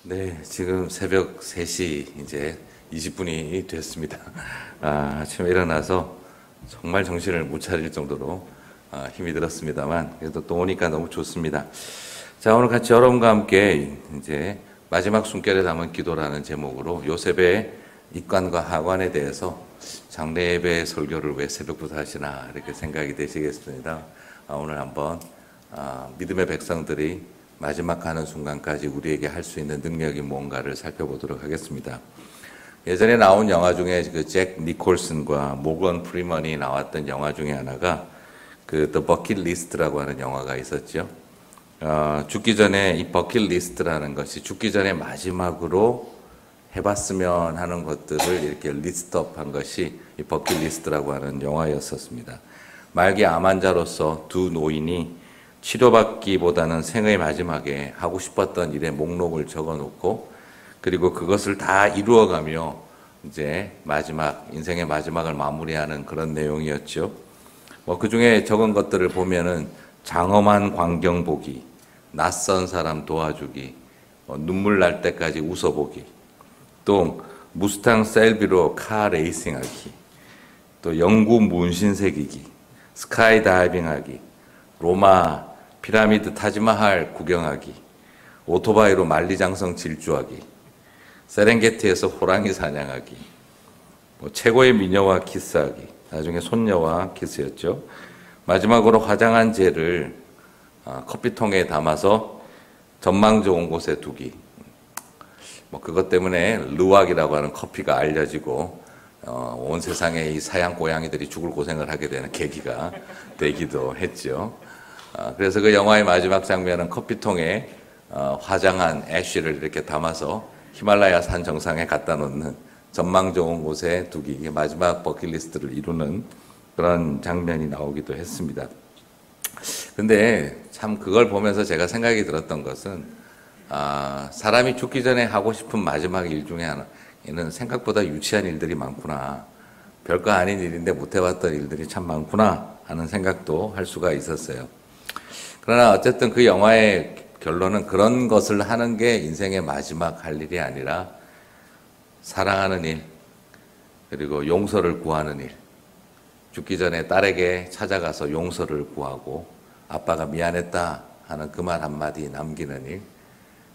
네, 지금 새벽 3시 이제 20분이 됐습니다. 아침에 일어나서 정말 정신을 못 차릴 정도로 힘이 들었습니다만, 그래도 또 오니까 너무 좋습니다. 자, 오늘 같이 여러분과 함께 이제 마지막 숨결에 담은 기도라는 제목으로 요셉의 입관과 하관에 대해서 장례 예배 설교를 왜 새벽부터 하시나 이렇게 생각이 되시겠습니다. 오늘 한번 믿음의 백성들이 마지막 가는 순간까지 우리에게 할 수 있는 능력이 뭔가를 살펴보도록 하겠습니다. 예전에 나온 영화 중에 그 잭 니콜슨과 모건 프리먼이 나왔던 영화 중에 하나가 그 The Bucket List라고 하는 영화가 있었죠. 죽기 전에 이 버킷 리스트라는 것이 죽기 전에 마지막으로 해봤으면 하는 것들을 이렇게 리스트업한 것이 이 버킷 리스트라고 하는 영화였었습니다. 말기 암 환자로서 두 노인이 치료받기보다는 생의 마지막에 하고 싶었던 일의 목록을 적어놓고 그리고 그것을 다 이루어가며 이제 인생의 마지막을 마무리하는 그런 내용이었죠. 그 중에 적은 것들을 보면은 장엄한 광경 보기, 낯선 사람 도와주기, 눈물 날 때까지 웃어보기, 또 무스탕 셀비로 카 레이싱하기, 또 영구 문신 새기기, 스카이 다이빙하기, 로마 피라미드 타지마할 구경하기, 오토바이로 만리장성 질주하기, 세렝게티에서 호랑이 사냥하기, 최고의 미녀와 키스하기, 나중에 손녀와 키스였죠. 마지막으로 화장한 젤을 커피통에 담아서 전망 좋은 곳에 두기. 그것 때문에 르왁이라고 하는 커피가 알려지고 온 세상의 이 사양 고양이들이 죽을 고생을 하게 되는 계기가 되기도 했죠. 그래서 그 영화의 마지막 장면은 커피통에 화장한 애쉬를 이렇게 담아서 히말라야 산 정상에 갖다 놓는 전망 좋은 곳에 두기, 이게 마지막 버킷리스트를 이루는 그런 장면이 나오기도 했습니다. 근데 참 그걸 보면서 제가 생각이 들었던 것은 사람이 죽기 전에 하고 싶은 마지막 일 중에 하나는 생각보다 유치한 일들이 많구나. 별거 아닌 일인데 못 해봤던 일들이 참 많구나 하는 생각도 할 수가 있었어요. 그러나 어쨌든 그 영화의 결론은 그런 것을 하는 게 인생의 마지막 할 일이 아니라 사랑하는 일, 그리고 용서를 구하는 일, 죽기 전에 딸에게 찾아가서 용서를 구하고 아빠가 미안했다 하는 그 말 한마디 남기는 일,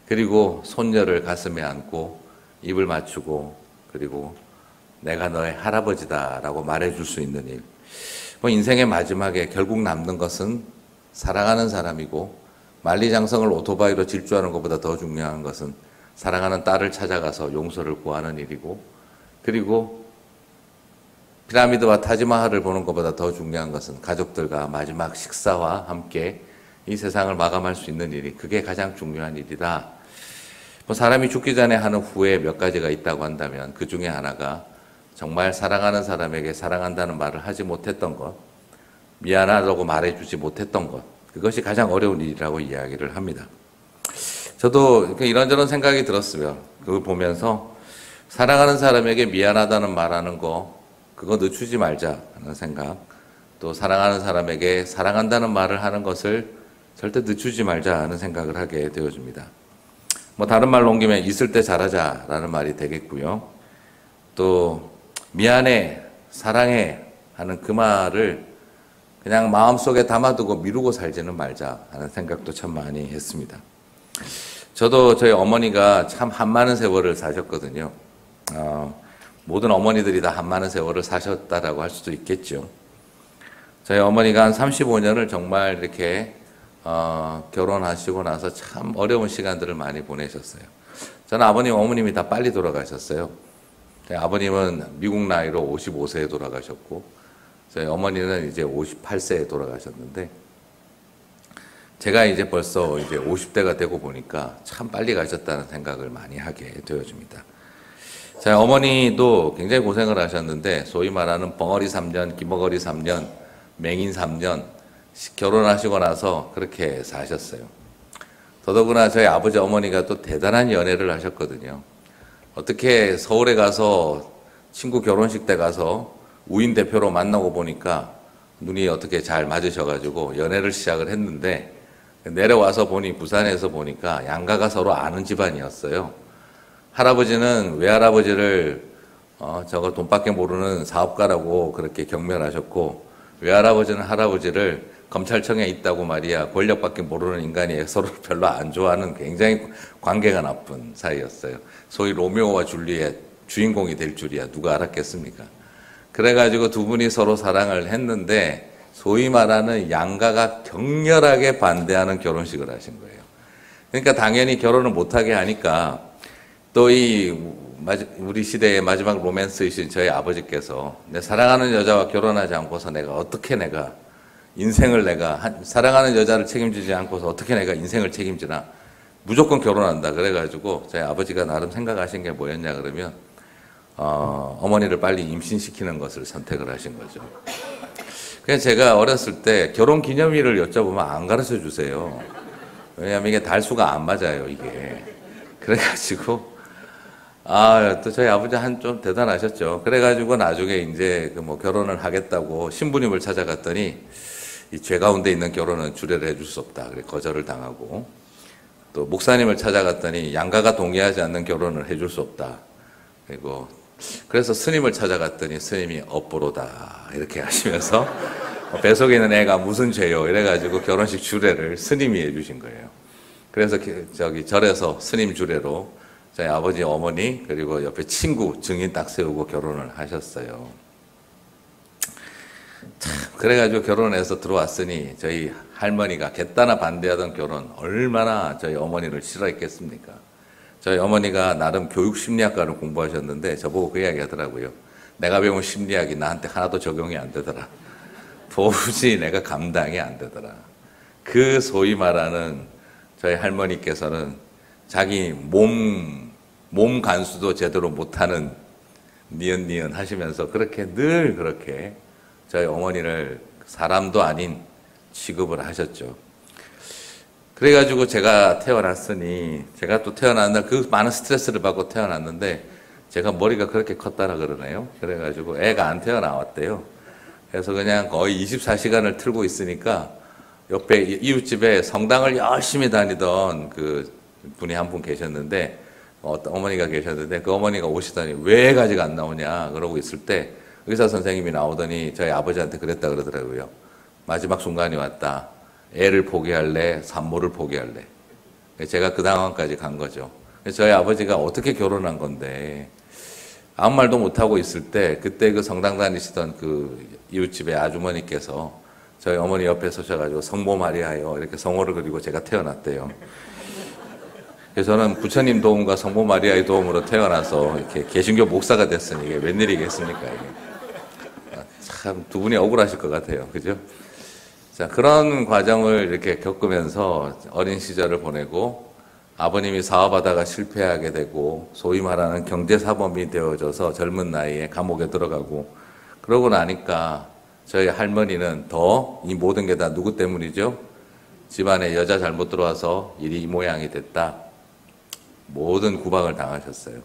그리고 손녀를 가슴에 안고 입을 맞추고 그리고 내가 너의 할아버지다라고 말해줄 수 있는 일. 인생의 마지막에 결국 남는 것은 사랑하는 사람이고 만리장성을 오토바이로 질주하는 것보다 더 중요한 것은 사랑하는 딸을 찾아가서 용서를 구하는 일이고 그리고 피라미드와 타지마할을 보는 것보다 더 중요한 것은 가족들과 마지막 식사와 함께 이 세상을 마감할 수 있는 일이 그게 가장 중요한 일이다. 사람이 죽기 전에 하는 후회 몇 가지가 있다고 한다면 그 중에 하나가 정말 사랑하는 사람에게 사랑한다는 말을 하지 못했던 것, 미안하다고 말해주지 못했던 것, 그것이 가장 어려운 일이라고 이야기를 합니다. 저도 이런저런 생각이 들었으면 그걸 보면서 사랑하는 사람에게 미안하다는 말하는 거 그거 늦추지 말자 하는 생각, 또 사랑하는 사람에게 사랑한다는 말을 하는 것을 절대 늦추지 말자 하는 생각을 하게 되어집니다. 다른 말로 옮기면 있을 때 잘하자라는 말이 되겠고요. 또 미안해, 사랑해 하는 그 말을 그냥 마음속에 담아두고 미루고 살지는 말자 하는 생각도 참 많이 했습니다. 저도 저희 어머니가 참 한많은 세월을 사셨거든요. 모든 어머니들이 다 한많은 세월을 사셨다라고 할 수도 있겠죠. 저희 어머니가 한 35년을 정말 이렇게 결혼하시고 나서 참 어려운 시간들을 많이 보내셨어요. 저는 아버님, 어머님이 다 빨리 돌아가셨어요. 아버님은 미국 나이로 55세에 돌아가셨고 저희 어머니는 이제 58세에 돌아가셨는데 제가 이제 벌써 이제 50대가 되고 보니까 참 빨리 가셨다는 생각을 많이 하게 되어집니다. 저희 어머니도 굉장히 고생을 하셨는데 소위 말하는 벙어리 3년, 기머거리 3년, 맹인 3년 결혼하시고 나서 그렇게 사셨어요. 더더구나 저희 아버지 어머니가 또 대단한 연애를 하셨거든요. 어떻게 서울에 가서 친구 결혼식 때 가서 우인 대표로 만나고 보니까 눈이 어떻게 잘 맞으셔가지고 연애를 시작을 했는데 내려와서 보니 부산에서 보니까 양가가 서로 아는 집안이었어요. 할아버지는 외할아버지를 저거 돈밖에 모르는 사업가라고 그렇게 경멸하셨고, 외할아버지는 할아버지를 검찰청에 있다고 말이야 권력밖에 모르는 인간이 서로 별로 안 좋아하는 굉장히 관계가 나쁜 사이였어요. 소위 로미오와 줄리엣 주인공이 될 줄이야 누가 알았겠습니까? 그래가지고 두 분이 서로 사랑을 했는데 소위 말하는 양가가 격렬하게 반대하는 결혼식을 하신 거예요. 그러니까 당연히 결혼을 못하게 하니까 또 우리 시대의 마지막 로맨스이신 저희 아버지께서 내 사랑하는 여자와 결혼하지 않고서 내가 인생을 사랑하는 여자를 책임지지 않고서 어떻게 내가 인생을 책임지나, 무조건 결혼한다. 그래가지고 저희 아버지가 나름 생각하신 게 뭐였냐 그러면 어머니를 빨리 임신시키는 것을 선택을 하신 거죠. 그래서 제가 어렸을 때 결혼 기념일을 여쭤보면 안 가르쳐 주세요. 왜냐하면 이게 달수가 안 맞아요, 이게. 그래가지고 또 저희 아버지 좀 대단하셨죠. 그래가지고 나중에 이제 결혼을 하겠다고 신부님을 찾아갔더니 이 죄 가운데 있는 결혼은 주례를 해줄 수 없다. 그래 거절을 당하고, 또 목사님을 찾아갔더니 양가가 동의하지 않는 결혼을 해줄 수 없다. 그래서 스님을 찾아갔더니 스님이 업보로다 이렇게 하시면서 뱃속에 있는 애가 무슨 죄요 이래가지고 결혼식 주례를 스님이 해주신 거예요. 그래서 절에서 스님 주례로 저희 아버지 어머니 그리고 옆에 친구 증인 딱 세우고 결혼을 하셨어요. 참, 그래가지고 결혼해서 들어왔으니 저희 할머니가 갯다나 반대하던 결혼 얼마나 저희 어머니를 싫어했겠습니까? 저희 어머니가 나름 교육심리학과를 공부하셨는데 저보고 그 이야기 하더라고요. 내가 배운 심리학이 나한테 하나도 적용이 안 되더라. 도무지 내가 감당이 안 되더라. 그 소위 말하는 저희 할머니께서는 자기 몸 간수도 제대로 못하는 니은 하시면서 늘 그렇게 저희 어머니를 사람도 아닌 취급을 하셨죠. 그래가지고 제가 태어났으니, 제가 또 태어났는데 그 많은 스트레스를 받고 태어났는데 제가 머리가 그렇게 컸다라 그러네요. 그래가지고 애가 안 태어나왔대요. 그래서 그냥 거의 24시간을 틀고 있으니까 옆에 이웃집에 성당을 열심히 다니던 그 분이 한 분 계셨는데, 어머니가 계셨는데 그 어머니가 오시더니 왜 애가 아직 안 나오냐 그러고 있을 때 의사 선생님이 나오더니 저희 아버지한테 그랬다 그러더라고요. 마지막 순간이 왔다. 애를 포기할래? 산모를 포기할래? 제가 그 상황까지 간 거죠. 저희 아버지가 어떻게 결혼한 건데 아무 말도 못하고 있을 때 그때 그 성당 다니시던 그 이웃집의 아주머니께서 저희 어머니 옆에 서셔가지고 성모 마리아요 이렇게 성호를 그리고 제가 태어났대요. 그래서 저는 부처님 도움과 성모 마리아의 도움으로 태어나서 이렇게 개신교 목사가 됐으니 이게 웬일이겠습니까? 이게. 참 두 분이 억울하실 것 같아요. 그죠? 자, 그런 과정을 이렇게 겪으면서 어린 시절을 보내고 아버님이 사업하다가 실패하게 되고 소위 말하는 경제사범이 되어져서 젊은 나이에 감옥에 들어가고, 그러고 나니까 저희 할머니는 더 이 모든 게 다 누구 때문이죠? 집안에 여자 잘못 들어와서 일이 이 모양이 됐다. 모든 구박을 당하셨어요.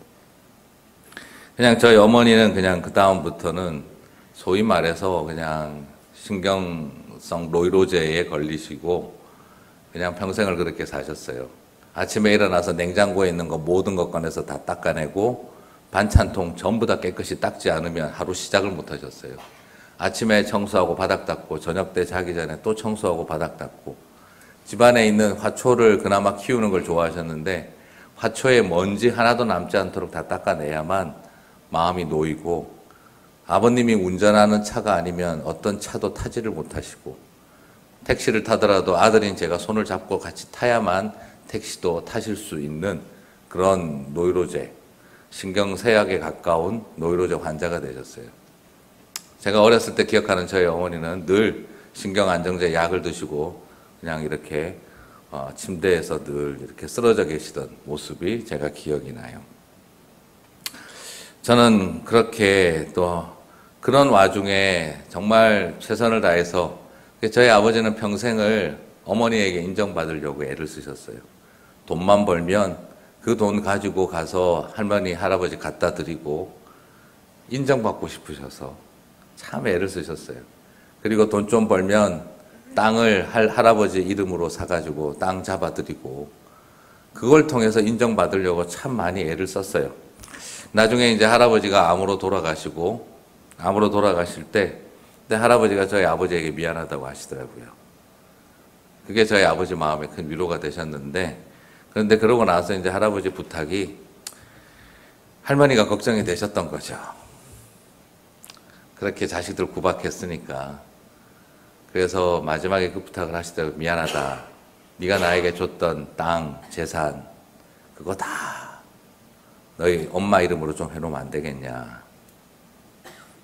그냥 저희 어머니는 그냥 그 다음부터는 소위 말해서 그냥 신경성 노이로제에 걸리시고 그냥 평생을 그렇게 사셨어요. 아침에 일어나서 냉장고에 있는 거 모든 것 꺼내서 다 닦아내고 반찬통 전부 다 깨끗이 닦지 않으면 하루 시작을 못 하셨어요. 아침에 청소하고 바닥 닦고 저녁 때 자기 전에 또 청소하고 바닥 닦고, 집안에 있는 화초를 그나마 키우는 걸 좋아하셨는데 화초에 먼지 하나도 남지 않도록 다 닦아내야만 마음이 놓이고, 아버님이 운전하는 차가 아니면 어떤 차도 타지를 못하시고, 택시를 타더라도 아들인 제가 손을 잡고 같이 타야만 택시도 타실 수 있는 그런 노이로제, 신경쇠약에 가까운 노이로제 환자가 되셨어요. 제가 어렸을 때 기억하는 저희 어머니는 늘 신경안정제 약을 드시고 그냥 이렇게 침대에서 늘 이렇게 쓰러져 계시던 모습이 제가 기억이 나요. 저는 그렇게 또 그런 와중에 정말 최선을 다해서, 저희 아버지는 평생을 어머니에게 인정받으려고 애를 쓰셨어요. 돈만 벌면 그 돈 가지고 가서 할머니, 할아버지 갖다 드리고 인정받고 싶으셔서 참 애를 쓰셨어요. 그리고 돈 좀 벌면 땅을 할아버지 이름으로 사가지고 땅 잡아드리고 그걸 통해서 인정받으려고 참 많이 애를 썼어요. 나중에 이제 할아버지가 암으로 돌아가실 때 근데 할아버지가 저희 아버지에게 미안하다고 하시더라고요. 그게 저희 아버지 마음에 큰 위로가 되셨는데 그런데 그러고 나서 이제 할아버지 부탁이 할머니가 걱정이 되셨던 거죠. 그렇게 자식들 구박했으니까. 그래서 마지막에 그 부탁을 하시더라고요. 미안하다. 네가 나에게 줬던 땅, 재산 그거 다 너희 엄마 이름으로 좀 해놓으면 안 되겠냐.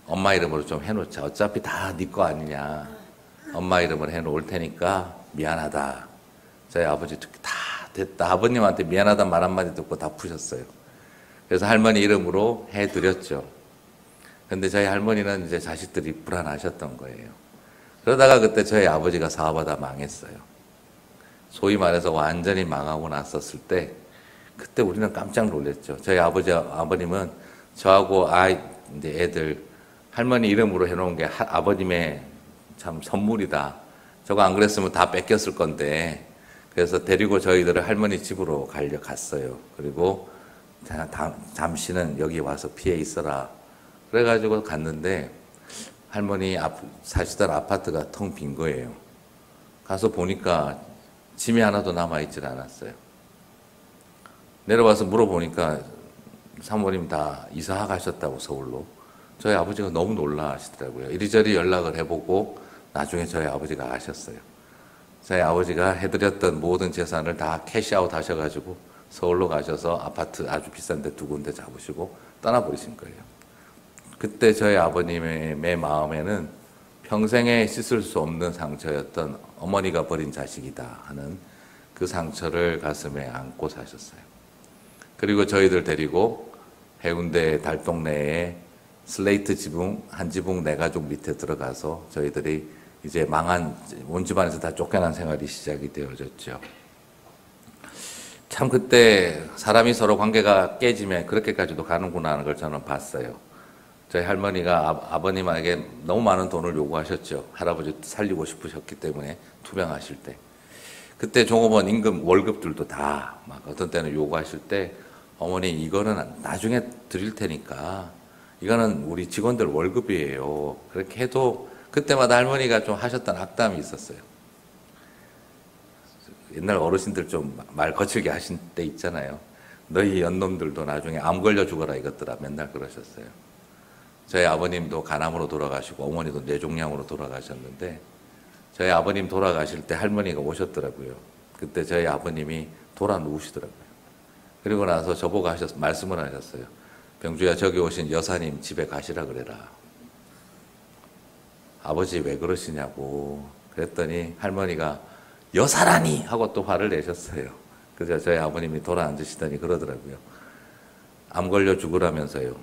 엄마 이름으로 좀 해놓자. 어차피 다 네 거 아니냐. 엄마 이름으로 해놓을 테니까 미안하다. 저희 아버지 듣기 다 됐다. 아버님한테 미안하다는 말 한마디 듣고 다 푸셨어요. 그래서 할머니 이름으로 해드렸죠. 근데 저희 할머니는 이제 자식들이 불안하셨던 거예요. 그러다가 그때 저희 아버지가 사업하다 망했어요. 소위 말해서 완전히 망하고 났었을 때 그때 우리는 깜짝 놀랐죠. 저희 아버님은 저하고 이제 애들 할머니 이름으로 해놓은 게 아버님의 참 선물이다. 저거 안 그랬으면 다 뺏겼을 건데 그래서 데리고 저희들을 할머니 집으로 갔어요. 그리고 잠시는 여기 와서 피해 있어라. 그래가지고 갔는데 할머니 사시던 아파트가 텅 빈 거예요. 가서 보니까 짐이 하나도 남아있질 않았어요. 내려와서 물어보니까 사모님 다 이사 가셨다고 서울로. 저희 아버지가 너무 놀라시더라고요. 이리저리 연락을 해보고 나중에 저희 아버지가 아셨어요. 저희 아버지가 해드렸던 모든 재산을 다 캐시아웃 하셔가지고 서울로 가셔서 아파트 아주 비싼 데 2군데 잡으시고 떠나버리신 거예요. 그때 저희 아버님의 마음에는 평생에 씻을 수 없는 상처였던 어머니가 버린 자식이다 하는 그 상처를 가슴에 안고 사셨어요. 그리고 저희들 데리고 해운대 달동네에 슬레이트 지붕, 한 지붕 4가족 밑에 들어가서 저희들이 이제 망한 온 집안에서 다 쫓겨난 생활이 시작이 되어졌죠. 참 그때 사람이 서로 관계가 깨지면 그렇게까지도 가는구나 하는 걸 저는 봤어요. 저희 할머니가 아버님에게 너무 많은 돈을 요구하셨죠. 할아버지 살리고 싶으셨기 때문에 투병하실 때. 그때 종업원 임금 월급들도 다 막 어떤 때는 요구하실 때 어머니 이거는 나중에 드릴 테니까 이거는 우리 직원들 월급이에요. 그렇게 해도 그때마다 할머니가 좀 하셨던 악담이 있었어요. 옛날 어르신들 좀 말 거칠게 하신 때 있잖아요. 너희 연놈들도 나중에 암 걸려 죽어라 이것들아 맨날 그러셨어요. 저희 아버님도 간암으로 돌아가시고 어머니도 뇌종양으로 돌아가셨는데 저희 아버님 돌아가실 때 할머니가 오셨더라고요. 그때 저희 아버님이 돌아 누우시더라고요. 그리고 나서 저보고 말씀을 하셨어요. 병주야 저기 오신 여사님 집에 가시라 그래라. 아버지 왜 그러시냐고 그랬더니 할머니가 여사라니 하고 또 화를 내셨어요. 그래서 저희 아버님이 돌아 앉으시더니 그러더라고요. 암 걸려 죽으라면서요.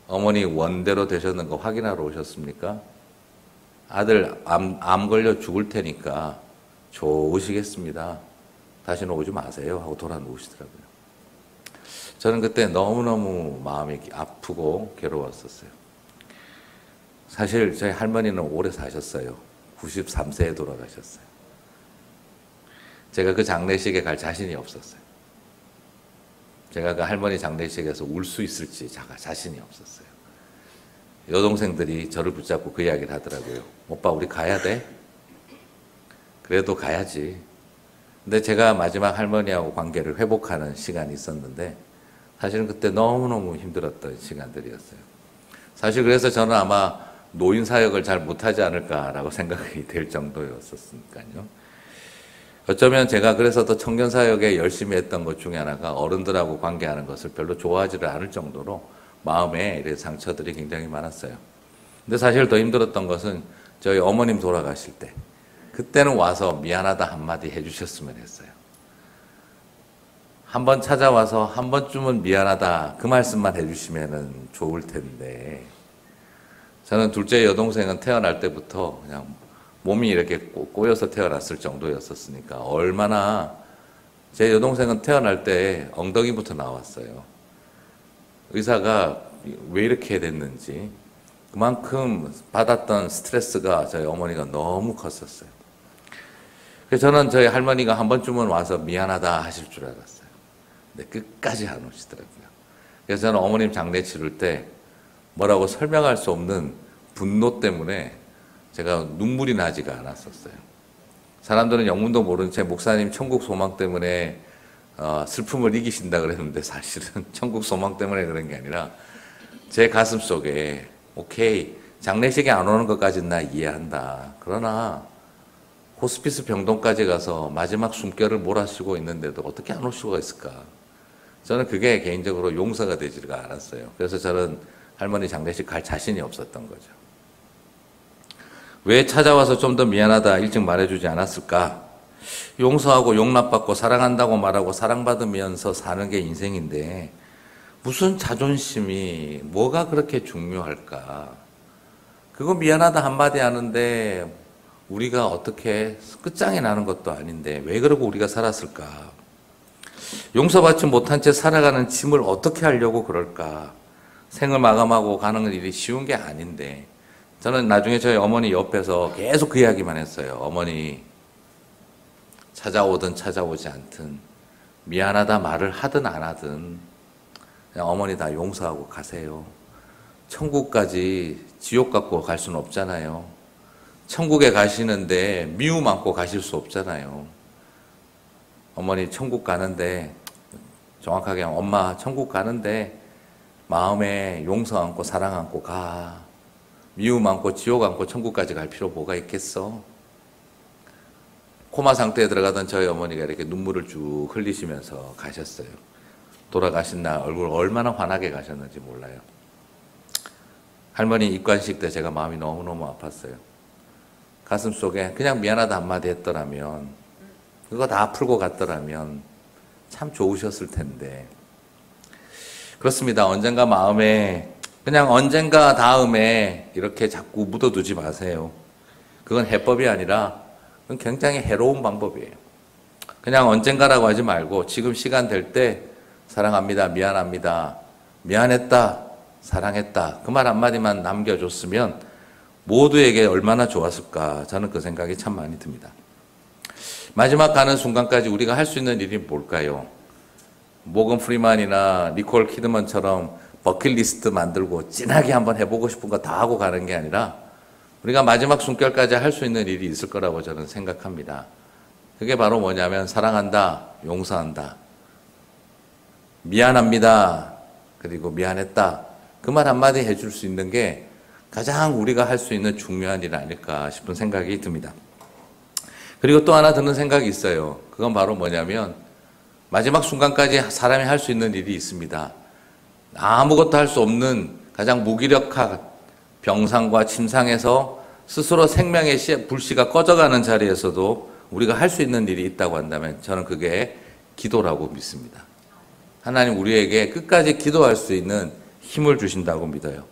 어머니 원대로 되셨는 거 확인하러 오셨습니까? 아들 암 걸려 죽을 테니까 좋으시겠습니다. 다시는 오지 마세요 하고 돌아 누우시더라고요. 저는 그때 너무너무 마음이 아프고 괴로웠었어요. 사실 저희 할머니는 오래 사셨어요. 93세에 돌아가셨어요. 제가 그 장례식에 갈 자신이 없었어요. 제가 그 할머니 장례식에서 울 수 있을지 자신이 없었어요. 여동생들이 저를 붙잡고 그 이야기를 하더라고요. 오빠 우리 가야 돼? 그래도 가야지. 근데 제가 마지막 할머니하고 관계를 회복하는 시간이 있었는데 사실은 그때 너무너무 힘들었던 시간들이었어요. 사실 그래서 저는 아마 노인 사역을 잘 못하지 않을까라고 생각이 될 정도였었으니까요. 어쩌면 제가 그래서 더 청년 사역에 열심히 했던 것 중에 하나가 어른들하고 관계하는 것을 별로 좋아하지를 않을 정도로 마음에 상처들이 굉장히 많았어요. 근데 사실 더 힘들었던 것은 저희 어머님 돌아가실 때 그때는 와서 미안하다 한마디 해주셨으면 했어요. 한번 찾아와서 한 번쯤은 미안하다 그 말씀만 해주시면 좋을 텐데 저는 둘째 여동생은 태어날 때부터 그냥 몸이 이렇게 꼬여서 태어났을 정도였었으니까 얼마나 제 여동생은 태어날 때 엉덩이부터 나왔어요. 의사가 왜 이렇게 됐는지 그만큼 받았던 스트레스가 저희 어머니가 너무 컸었어요. 그래서 저는 저희 할머니가 한 번쯤은 와서 미안하다 하실 줄 알았어요. 근데 끝까지 안 오시더라고요. 그래서 저는 어머님 장례 치를 때 뭐라고 설명할 수 없는 분노 때문에 제가 눈물이 나지가 않았었어요. 사람들은 영문도 모른 채 목사님 천국 소망 때문에 슬픔을 이기신다 그랬는데 사실은 천국 소망 때문에 그런 게 아니라 제 가슴 속에 오케이, 장례식에 안 오는 것까지는 나 이해한다. 그러나 호스피스 병동까지 가서 마지막 숨결을 몰아쉬고 있는데도 어떻게 안 올 수가 있을까? 저는 그게 개인적으로 용서가 되지가 않았어요. 그래서 저는 할머니 장례식 갈 자신이 없었던 거죠. 왜 찾아와서 좀 더 미안하다 일찍 말해주지 않았을까? 용서하고 용납받고 사랑한다고 말하고 사랑받으면서 사는 게 인생인데 무슨 자존심이 뭐가 그렇게 중요할까? 그거 미안하다 한마디 하는데 우리가 어떻게 끝장이 나는 것도 아닌데 왜 그러고 우리가 살았을까? 용서받지 못한 채 살아가는 짐을 어떻게 하려고 그럴까? 생을 마감하고 가는 일이 쉬운 게 아닌데 저는 나중에 저희 어머니 옆에서 계속 그 이야기만 했어요. 어머니 찾아오든 찾아오지 않든 미안하다 말을 하든 안 하든 그냥 어머니 다 용서하고 가세요. 천국까지 지옥 갖고 갈 수는 없잖아요. 천국에 가시는데 미움 안고 가실 수 없잖아요. 어머니 천국 가는데 정확하게 엄마 천국 가는데 마음에 용서 안고 사랑 안고 가. 미움 안고 지옥 안고 천국까지 갈 필요 뭐가 있겠어? 코마 상태에 들어가던 저희 어머니가 이렇게 눈물을 쭉 흘리시면서 가셨어요. 돌아가신 날 얼굴 얼마나 환하게 가셨는지 몰라요. 할머니 입관식 때 제가 마음이 너무너무 아팠어요. 가슴 속에 그냥 미안하다 한마디 했더라면 그거 다 풀고 갔더라면 참 좋으셨을 텐데 그렇습니다. 언젠가 마음에 그냥 언젠가 다음에 이렇게 자꾸 묻어두지 마세요. 그건 해법이 아니라 그건 굉장히 해로운 방법이에요. 그냥 언젠가라고 하지 말고 지금 시간 될 때 사랑합니다. 미안합니다. 미안했다. 사랑했다. 그 말 한마디만 남겨줬으면 모두에게 얼마나 좋았을까. 저는 그 생각이 참 많이 듭니다. 마지막 가는 순간까지 우리가 할 수 있는 일이 뭘까요? 모건 프리만이나 니콜 키드먼처럼 버킷리스트 만들고 진하게 한번 해보고 싶은 거 다 하고 가는 게 아니라 우리가 마지막 숨결까지 할 수 있는 일이 있을 거라고 저는 생각합니다. 그게 바로 뭐냐면 사랑한다, 용서한다, 미안합니다, 그리고 미안했다. 그 말 한마디 해줄 수 있는 게 가장 우리가 할 수 있는 중요한 일 아닐까 싶은 생각이 듭니다. 그리고 또 하나 드는 생각이 있어요. 그건 바로 뭐냐면 마지막 순간까지 사람이 할 수 있는 일이 있습니다. 아무것도 할 수 없는 가장 무기력한 병상과 침상에서 스스로 생명의 불씨가 꺼져가는 자리에서도 우리가 할 수 있는 일이 있다고 한다면 저는 그게 기도라고 믿습니다. 하나님 우리에게 끝까지 기도할 수 있는 힘을 주신다고 믿어요.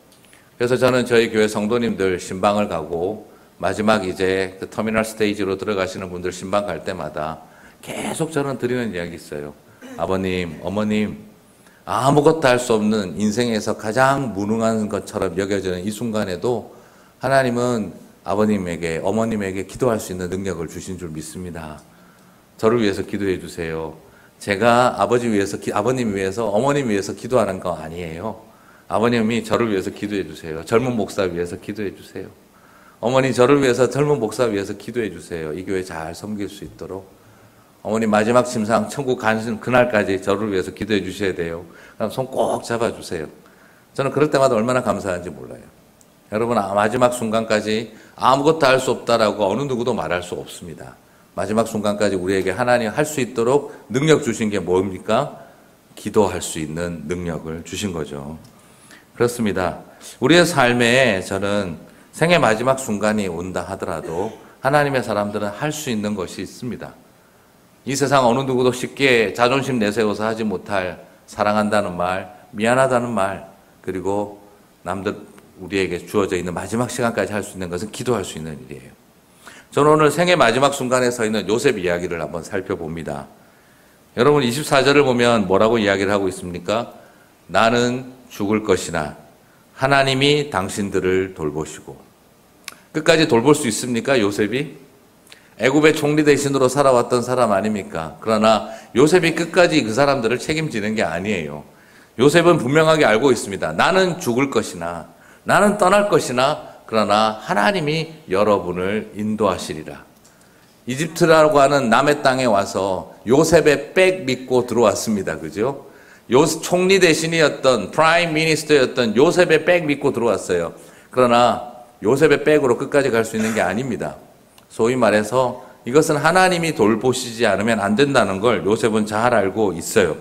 그래서 저는 저희 교회 성도님들 신방을 가고 마지막 이제 그 터미널 스테이지로 들어가시는 분들 신방 갈 때마다 계속 저는 드리는 이야기 있어요. 아버님, 어머님, 아무것도 할 수 없는 인생에서 가장 무능한 것처럼 여겨지는 이 순간에도 하나님은 아버님에게, 어머님에게 기도할 수 있는 능력을 주신 줄 믿습니다. 저를 위해서 기도해 주세요. 제가 아버지 위해서, 아버님 위해서, 어머님 위해서 기도하는 거 아니에요. 아버님이 저를 위해서 기도해 주세요. 젊은 목사 위해서 기도해 주세요. 어머니 저를 위해서 젊은 목사 위해서 기도해 주세요. 이 교회 잘 섬길 수 있도록. 어머니 마지막 침상 천국 가는 그날까지 저를 위해서 기도해 주셔야 돼요. 그럼 손 꼭 잡아주세요. 저는 그럴 때마다 얼마나 감사한지 몰라요. 여러분 마지막 순간까지 아무것도 할 수 없다라고 어느 누구도 말할 수 없습니다. 마지막 순간까지 우리에게 하나님 할 수 있도록 능력 주신 게 뭡니까? 기도할 수 있는 능력을 주신 거죠. 그렇습니다. 우리의 삶에 저는 생의 마지막 순간이 온다 하더라도 하나님의 사람들은 할 수 있는 것이 있습니다. 이 세상 어느 누구도 쉽게 자존심 내세워서 하지 못할 사랑한다는 말, 미안하다는 말, 그리고 남들 우리에게 주어져 있는 마지막 시간까지 할 수 있는 것은 기도할 수 있는 일이에요. 저는 오늘 생의 마지막 순간에 서 있는 요셉 이야기를 한번 살펴봅니다. 여러분 24절을 보면 뭐라고 이야기를 하고 있습니까? 나는 죽을 것이나 하나님이 당신들을 돌보시고. 끝까지 돌볼 수 있습니까? 요셉이? 애굽의 총리 대신으로 살아왔던 사람 아닙니까? 그러나 요셉이 끝까지 그 사람들을 책임지는 게 아니에요. 요셉은 분명하게 알고 있습니다. 나는 죽을 것이나 나는 떠날 것이나 그러나 하나님이 여러분을 인도하시리라. 이집트라고 하는 남의 땅에 와서 요셉의 백 믿고 들어왔습니다. 그죠? 총리 대신이었던 프라임 미니스터였던 요셉의 백 믿고 들어왔어요. 그러나 요셉의 백으로 끝까지 갈 수 있는 게 아닙니다. 소위 말해서 이것은 하나님이 돌보시지 않으면 안 된다는 걸 요셉은 잘 알고 있어요.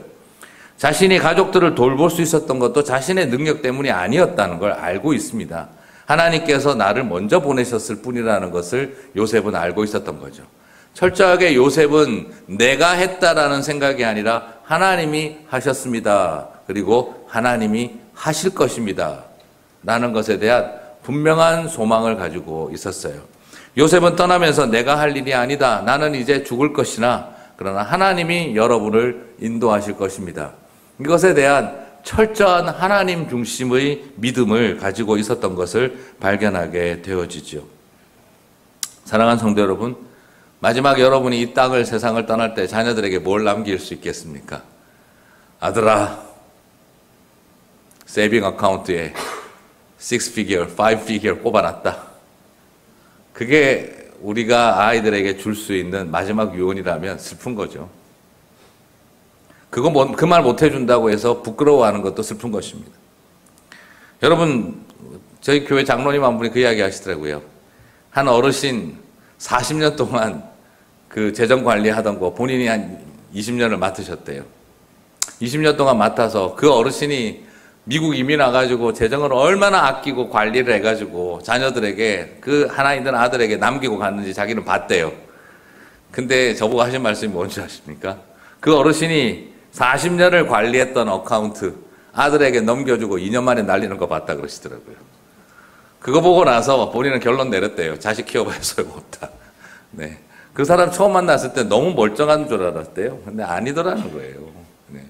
자신이 가족들을 돌볼 수 있었던 것도 자신의 능력 때문이 아니었다는 걸 알고 있습니다. 하나님께서 나를 먼저 보내셨을 뿐이라는 것을 요셉은 알고 있었던 거죠. 철저하게 요셉은 내가 했다라는 생각이 아니라 하나님이 하셨습니다. 그리고 하나님이 하실 것입니다. 라는 것에 대한 분명한 소망을 가지고 있었어요. 요셉은 떠나면서 내가 할 일이 아니다. 나는 이제 죽을 것이나 그러나 하나님이 여러분을 인도하실 것입니다. 이것에 대한 철저한 하나님 중심의 믿음을 가지고 있었던 것을 발견하게 되어지죠. 사랑하는 성도 여러분, 마지막 여러분이 이 땅을 세상을 떠날 때 자녀들에게 뭘 남길 수 있겠습니까? 아들아, 세이빙 어카운트에 6피겨, 5피겨 꼽아놨다. 그게 우리가 아이들에게 줄 수 있는 마지막 유언이라면 슬픈 거죠. 그 말 못 해준다고 해서 부끄러워하는 것도 슬픈 것입니다. 여러분, 저희 교회 장로님 한 분이 그 이야기 하시더라고요. 한 어르신 40년 동안 그 재정 관리하던 거 본인이 한 20년을 맡으셨대요. 20년 동안 맡아서 그 어르신이 미국 이민 와가지고 재정을 얼마나 아끼고 관리를 해가지고 자녀들에게 그 하나 있는 아들에게 남기고 갔는지 자기는 봤대요. 근데 저보고 하신 말씀이 뭔지 아십니까? 그 어르신이 40년을 관리했던 어카운트 아들에게 넘겨주고 2년 만에 날리는 거 봤다 그러시더라고요. 그거 보고 나서 본인은 결론 내렸대요. 자식 키워봐야 소용없다. 네. 그 사람 처음 만났을 때 너무 멀쩡한 줄 알았대요. 근데 아니더라는 거예요. 네.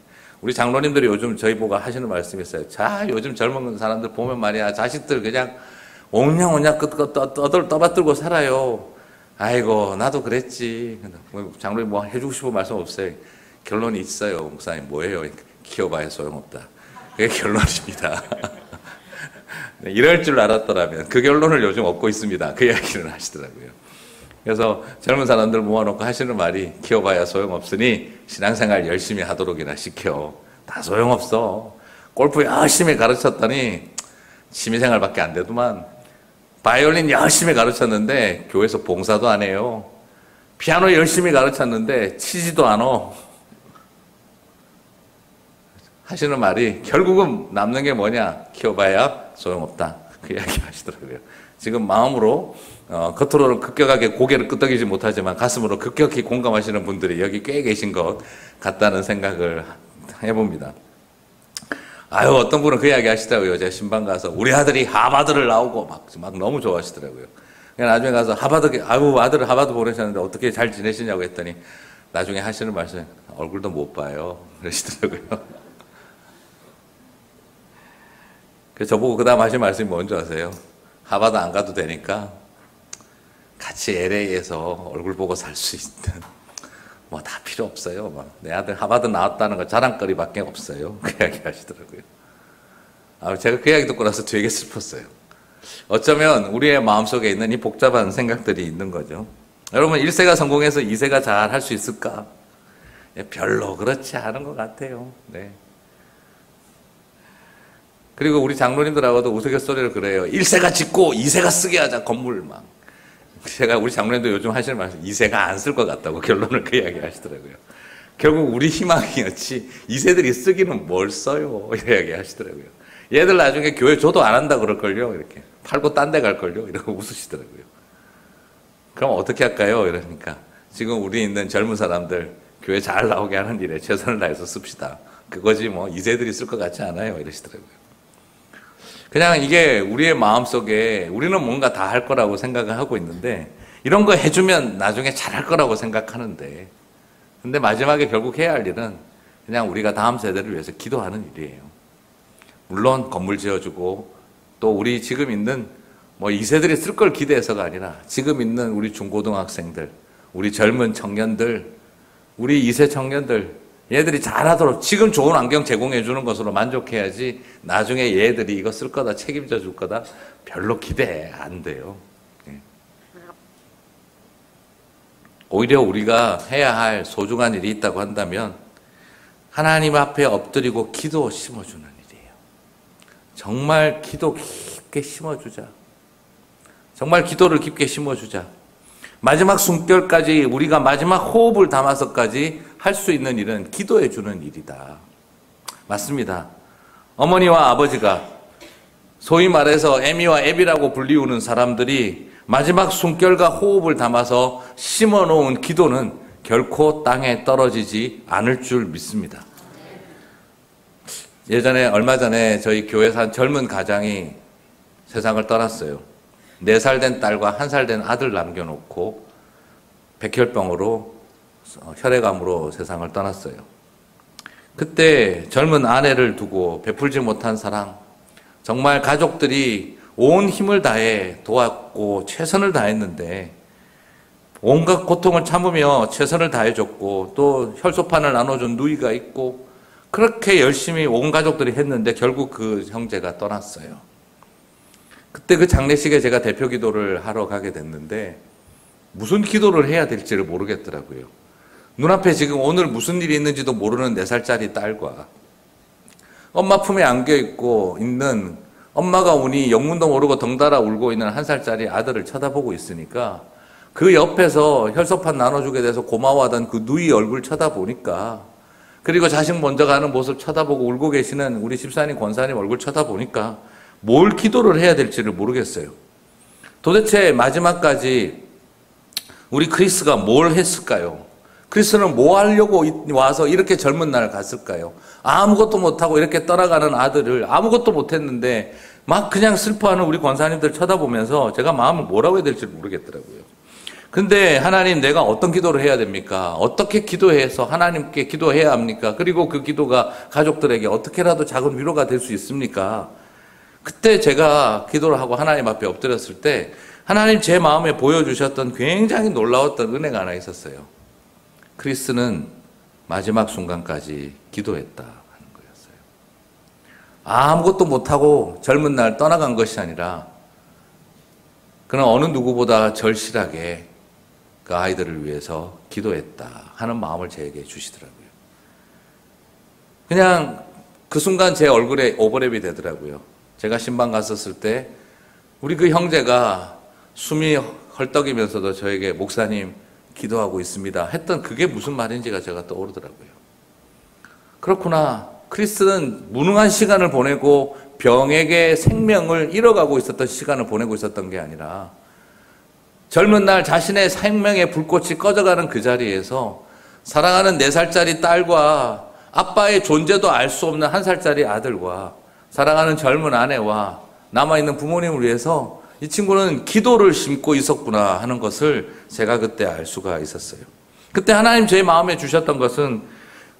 우리 장로님들이 요즘 저희 보고 하시는 말씀이 있어요. 자, 요즘 젊은 사람들 보면 말이야. 자식들 그냥 옹냥옹냥 떠받들고 살아요. 아이고, 나도 그랬지. 장로님 뭐 해주고 싶은 말씀 없어요? 결론이 있어요. 목사님 뭐예요? 키워봐야 소용없다. 그게 결론입니다. 네, 이럴 줄 알았더라면 그 결론을 요즘 얻고 있습니다. 그 이야기를 하시더라고요. 그래서 젊은 사람들 모아놓고 하시는 말이 키워봐야 소용없으니 신앙생활 열심히 하도록이나 시켜. 다 소용없어. 골프 열심히 가르쳤더니 취미생활밖에 안 되더만. 바이올린 열심히 가르쳤는데 교회에서 봉사도 안 해요. 피아노 열심히 가르쳤는데 치지도 않아. 하시는 말이 결국은 남는 게 뭐냐? 키워봐야 소용없다. 그 이야기 하시더라고요. 지금 마음으로 겉으로는 급격하게 고개를 끄덕이지 못하지만 가슴으로 급격히 공감하시는 분들이 여기 꽤 계신 것 같다는 생각을 해봅니다. 아유, 어떤 분은 그 이야기 하시더라고요. 제가 신방 가서 우리 아들이 하버드를 나오고 막 너무 좋아하시더라고요. 나중에 가서 아유, 아들을 하버드 보내셨는데 어떻게 잘 지내시냐고 했더니 나중에 하시는 말씀, 얼굴도 못 봐요. 그러시더라고요. 그래서 저보고 그 다음 하신 말씀이 뭔지 아세요? 하버드 안 가도 되니까 같이 LA에서 얼굴 보고 살 수 있는 뭐 다 필요 없어요. 내 아들 하버드 나왔다는 거 자랑거리밖에 없어요. 그 이야기 하시더라고요. 제가 그 이야기 듣고 나서 되게 슬펐어요. 어쩌면 우리의 마음속에 있는 이 복잡한 생각들이 있는 거죠. 여러분, 1세가 성공해서 2세가 잘 할 수 있을까? 별로 그렇지 않은 것 같아요. 네. 그리고 우리 장로님들하고도 우스갯소리를 그래요. 1세가 짓고 2세가 쓰게 하자, 건물 막. 제가 우리 장로님도 요즘 하시는 말씀, 2세가 안 쓸 것 같다고 결론을 그 이야기 하시더라고요. 결국 우리 희망이었지, 2세들이 쓰기는 뭘 써요. 이 이야기 하시더라고요. 얘들 나중에 교회 줘도 안 한다 그럴걸요. 이렇게. 팔고 딴 데 갈걸요. 이러고 웃으시더라고요. 그럼 어떻게 할까요? 이러니까. 지금 우리 있는 젊은 사람들, 교회 잘 나오게 하는 일에 최선을 다해서 씁시다. 그거지 뭐, 2세들이 쓸 것 같지 않아요. 이러시더라고요. 그냥 이게 우리의 마음속에 우리는 뭔가 다 할 거라고 생각을 하고 있는데 이런 거 해주면 나중에 잘할 거라고 생각하는데 근데 마지막에 결국 해야 할 일은 그냥 우리가 다음 세대를 위해서 기도하는 일이에요. 물론 건물 지어주고 또 우리 지금 있는 뭐 2세들이 쓸 걸 기대해서가 아니라 지금 있는 우리 중고등학생들, 우리 젊은 청년들, 우리 2세 청년들, 얘들이 잘하도록 지금 좋은 환경 제공해 주는 것으로 만족해야지 나중에 얘들이 이거 쓸 거다, 책임져 줄 거다 별로 기대 안 돼요. 오히려 우리가 해야 할 소중한 일이 있다고 한다면 하나님 앞에 엎드리고 기도 심어주는 일이에요. 정말 기도 깊게 심어주자. 정말 기도를 깊게 심어주자. 마지막 숨결까지 우리가 마지막 호흡을 담아서까지 할 수 있는 일은 기도해 주는 일이다. 맞습니다. 어머니와 아버지가 소위 말해서 에미와 에비라고 불리우는 사람들이 마지막 숨결과 호흡을 담아서 심어놓은 기도는 결코 땅에 떨어지지 않을 줄 믿습니다. 예전에 얼마 전에 저희 교회에서 한 젊은 가장이 세상을 떠났어요. 4살 된 딸과 1살 된 아들 남겨놓고 백혈병으로 혈액암으로 세상을 떠났어요. 그때 젊은 아내를 두고 베풀지 못한 사랑, 정말 가족들이 온 힘을 다해 도왔고 최선을 다했는데 온갖 고통을 참으며 최선을 다해줬고 또 혈소판을 나눠준 누이가 있고 그렇게 열심히 온 가족들이 했는데 결국 그 형제가 떠났어요. 그때 그 장례식에 제가 대표 기도를 하러 가게 됐는데 무슨 기도를 해야 될지를 모르겠더라고요. 눈앞에 지금 오늘 무슨 일이 있는지도 모르는 4살짜리 딸과 엄마 품에 안겨있고 있는 엄마가 우니 영문도 모르고 덩달아 울고 있는 1살짜리 아들을 쳐다보고 있으니까 그 옆에서 혈소판 나눠주게 돼서 고마워하던 그 누이 얼굴 쳐다보니까 그리고 자식 먼저 가는 모습 쳐다보고 울고 계시는 우리 집사님 권사님 얼굴 쳐다보니까 뭘 기도를 해야 될지를 모르겠어요. 도대체 마지막까지 우리 크리스가 뭘 했을까요? 크리스는 뭐 하려고 와서 이렇게 젊은 날 갔을까요? 아무것도 못하고 이렇게 떠나가는 아들을 아무것도 못했는데 막 그냥 슬퍼하는 우리 권사님들 쳐다보면서 제가 마음을 뭐라고 해야 될지 모르겠더라고요. 근데 하나님, 내가 어떤 기도를 해야 됩니까? 어떻게 기도해서 하나님께 기도해야 합니까? 그리고 그 기도가 가족들에게 어떻게라도 작은 위로가 될 수 있습니까? 그때 제가 기도를 하고 하나님 앞에 엎드렸을 때 하나님 제 마음에 보여주셨던 굉장히 놀라웠던 은혜가 하나 있었어요. 크리스는 마지막 순간까지 기도했다 하는 거였어요. 아무것도 못하고 젊은 날 떠나간 것이 아니라 그는 어느 누구보다 절실하게 그 아이들을 위해서 기도했다 하는 마음을 제게 주시더라고요. 그냥 그 순간 제 얼굴에 오버랩이 되더라고요. 제가 신방 갔었을 때 우리 그 형제가 숨이 헐떡이면서도 저에게 목사님 기도하고 있습니다 했던 그게 무슨 말인지가 제가 떠오르더라고요. 그렇구나. 크리스는 무능한 시간을 보내고 병에게 생명을 잃어가고 있었던 시간을 보내고 있었던 게 아니라 젊은 날 자신의 생명의 불꽃이 꺼져가는 그 자리에서 사랑하는 4살짜리 딸과 아빠의 존재도 알 수 없는 1살짜리 아들과 사랑하는 젊은 아내와 남아있는 부모님을 위해서 이 친구는 기도를 심고 있었구나 하는 것을 제가 그때 알 수가 있었어요. 그때 하나님 제 마음에 주셨던 것은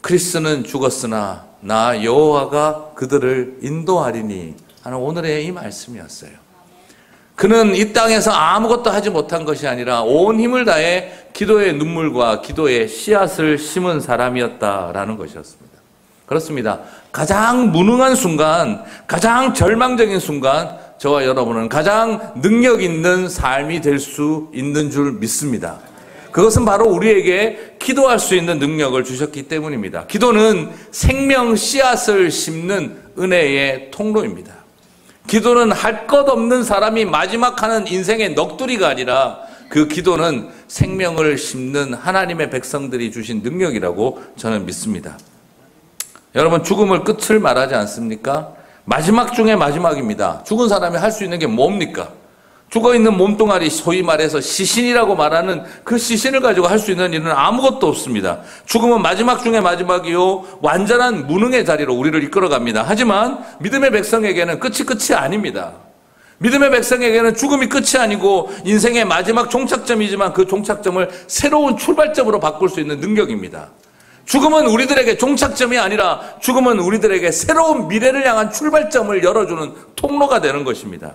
크리스는 죽었으나 나 여호와가 그들을 인도하리니 하는 오늘의 이 말씀이었어요. 그는 이 땅에서 아무것도 하지 못한 것이 아니라 온 힘을 다해 기도의 눈물과 기도의 씨앗을 심은 사람이었다라는 것이었습니다. 그렇습니다. 가장 무능한 순간, 가장 절망적인 순간 저와 여러분은 가장 능력 있는 삶이 될 수 있는 줄 믿습니다. 그것은 바로 우리에게 기도할 수 있는 능력을 주셨기 때문입니다. 기도는 생명 씨앗을 심는 은혜의 통로입니다. 기도는 할 것 없는 사람이 마지막 하는 인생의 넋두리가 아니라 그 기도는 생명을 심는 하나님의 백성들이 주신 능력이라고 저는 믿습니다. 여러분, 죽음을 끝을 말하지 않습니까? 마지막 중에 마지막입니다. 죽은 사람이 할 수 있는 게 뭡니까? 죽어있는 몸뚱아리, 소위 말해서 시신이라고 말하는 그 시신을 가지고 할 수 있는 일은 아무것도 없습니다. 죽음은 마지막 중에 마지막이요, 완전한 무능의 자리로 우리를 이끌어갑니다. 하지만 믿음의 백성에게는 끝이 아닙니다. 믿음의 백성에게는 죽음이 끝이 아니고 인생의 마지막 종착점이지만 그 종착점을 새로운 출발점으로 바꿀 수 있는 능력입니다. 죽음은 우리들에게 종착점이 아니라 죽음은 우리들에게 새로운 미래를 향한 출발점을 열어주는 통로가 되는 것입니다.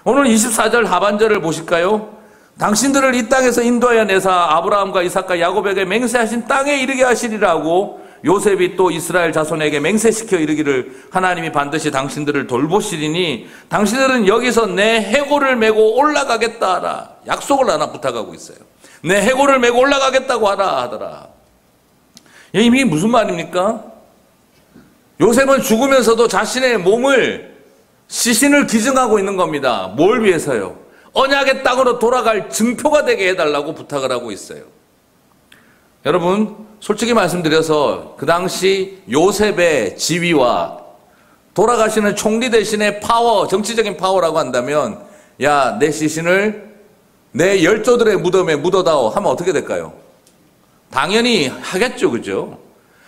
오늘 24절 하반절을 보실까요? 당신들을 이 땅에서 인도하여 내사 아브라함과 이삭과 야곱에게 맹세하신 땅에 이르게 하시리라고 요셉이 또 이스라엘 자손에게 맹세시켜 이르기를 하나님이 반드시 당신들을 돌보시리니 당신들은 여기서 내 해골을 메고 올라가겠다 하라. 약속을 하나 부탁하고 있어요. 내 해골을 메고 올라가겠다고 하라 하더라. 이게 무슨 말입니까? 요셉은 죽으면서도 자신의 몸을 시신을 기증하고 있는 겁니다. 뭘 위해서요? 언약의 땅으로 돌아갈 증표가 되게 해달라고 부탁을 하고 있어요. 여러분, 솔직히 말씀드려서 그 당시 요셉의 지위와 돌아가시는 총리 대신의 파워, 정치적인 파워라고 한다면 야, 내 시신을 내 열조들의 무덤에 묻어다오 하면 어떻게 될까요? 당연히 하겠죠, 그죠?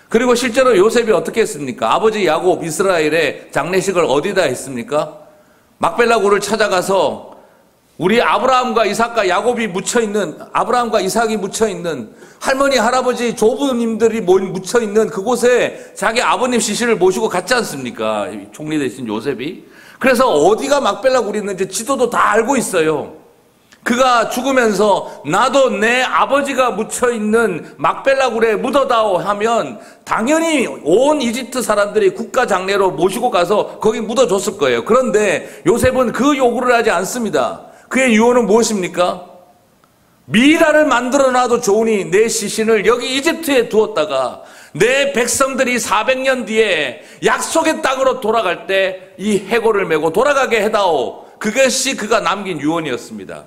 그리고 실제로 요셉이 어떻게 했습니까? 아버지 야곱 이스라엘의 장례식을 어디다 했습니까? 막벨라 굴을 찾아가서 우리 아브라함과 이삭과 야곱이 묻혀있는, 아브라함과 이삭이 묻혀있는, 할머니 할아버지 조부님들이 묻혀있는 그곳에 자기 아버님 시신을 모시고 갔지 않습니까? 총리 대신 요셉이. 그래서 어디가 막벨라 굴이 있는지 지도도 다 알고 있어요. 그가 죽으면서 나도 내 아버지가 묻혀있는 막벨라 굴에 묻어다오 하면 당연히 온 이집트 사람들이 국가 장례로 모시고 가서 거기 묻어줬을 거예요. 그런데 요셉은 그 요구를 하지 않습니다. 그의 유언은 무엇입니까? 미라를 만들어놔도 좋으니 내 시신을 여기 이집트에 두었다가 내 백성들이 400년 뒤에 약속의 땅으로 돌아갈 때 이 해골을 메고 돌아가게 해다오. 그것이 그가 남긴 유언이었습니다.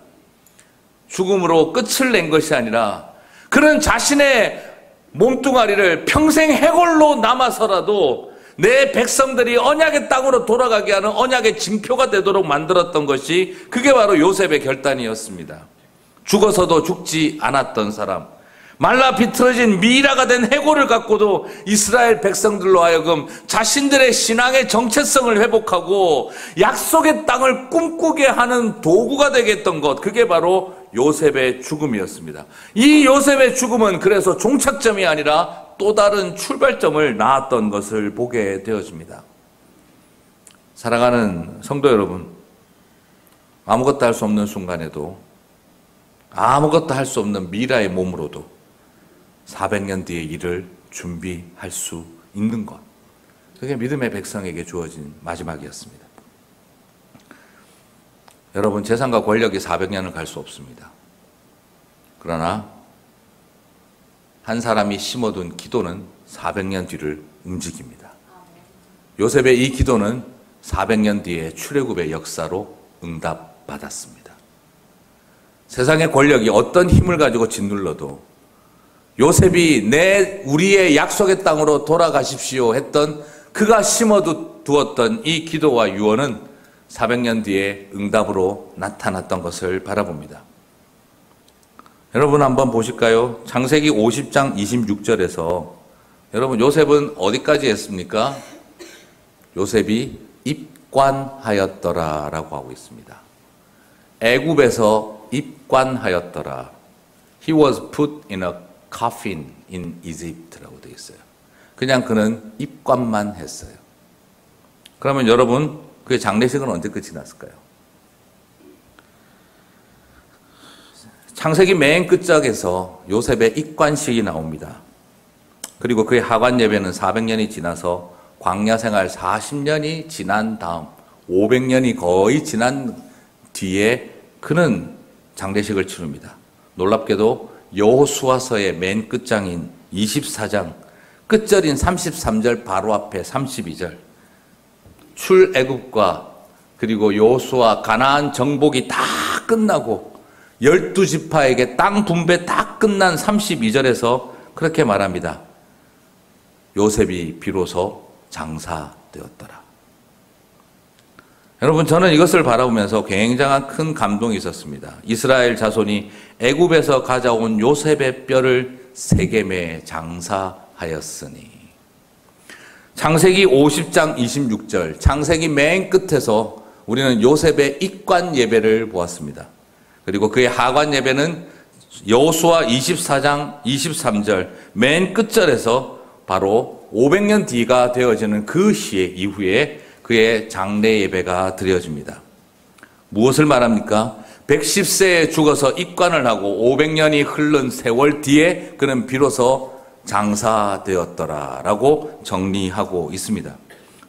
죽음으로 끝을 낸 것이 아니라 그는 자신의 몸뚱아리를 평생 해골로 남아서라도 내 백성들이 언약의 땅으로 돌아가게 하는 언약의 징표가 되도록 만들었던 것이 그게 바로 요셉의 결단이었습니다. 죽어서도 죽지 않았던 사람, 말라 비틀어진 미라가 된 해골을 갖고도 이스라엘 백성들로 하여금 자신들의 신앙의 정체성을 회복하고 약속의 땅을 꿈꾸게 하는 도구가 되겠던 것, 그게 바로 요셉의 죽음이었습니다. 이 요셉의 죽음은 그래서 종착점이 아니라 또 다른 출발점을 낳았던 것을 보게 되어집니다. 사랑하는 성도 여러분, 아무것도 할 수 없는 순간에도 아무것도 할 수 없는 미라의 몸으로도 400년 뒤의 일을 준비할 수 있는 것, 그게 믿음의 백성에게 주어진 마지막이었습니다. 여러분, 재산과 권력이 400년을 갈 수 없습니다. 그러나 한 사람이 심어둔 기도는 400년 뒤를 움직입니다. 요셉의 이 기도는 400년 뒤에 출애굽의 역사로 응답받았습니다. 세상의 권력이 어떤 힘을 가지고 짓눌러도 요셉이 우리의 약속의 땅으로 돌아가십시오 했던 그가 심어두었던 이 기도와 유언은 400년 뒤에 응답으로 나타났던 것을 바라봅니다. 여러분 한번 보실까요? 창세기 50장 26절에서 여러분 요셉은 어디까지 했습니까? 요셉이 입관하였더라 라고 하고 있습니다. 애굽에서 입관하였더라. He was put in a coffin in Egypt라고 되어 있어요. 그냥 그는 입관만 했어요. 그러면 여러분, 그의 장례식은 언제 끝이 났을까요? 창세기 맨 끝짝에서 요셉의 입관식이 나옵니다. 그리고 그의 하관 예배는 400년이 지나서 광야 생활 40년이 지난 다음 500년이 거의 지난 뒤에 그는 장례식을 치릅니다. 놀랍게도 여호수아서의 맨 끝장인 24장 끝절인 33절 바로 앞에 32절 출애굽과 그리고 여호수아 가나안 정복이 다 끝나고 12지파에게 땅 분배 다 끝난 32절에서 그렇게 말합니다. 요셉이 비로소 장사되었더라. 여러분, 저는 이것을 바라보면서 굉장한 큰 감동이 있었습니다. 이스라엘 자손이 애굽에서 가져온 요셉의 뼈를 세겜에 장사하였으니. 창세기 50장 26절, 창세기 맨 끝에서 우리는 요셉의 입관 예배를 보았습니다. 그리고 그의 하관 예배는 여호수아 24장 23절 맨 끝절에서 바로 500년 뒤가 되어지는 그 시에 이후에 그의 장례 예배가 드려집니다. 무엇을 말합니까? 110세에 죽어서 입관을 하고 500년이 흐른 세월 뒤에 그는 비로소 장사되었더라라고 정리하고 있습니다.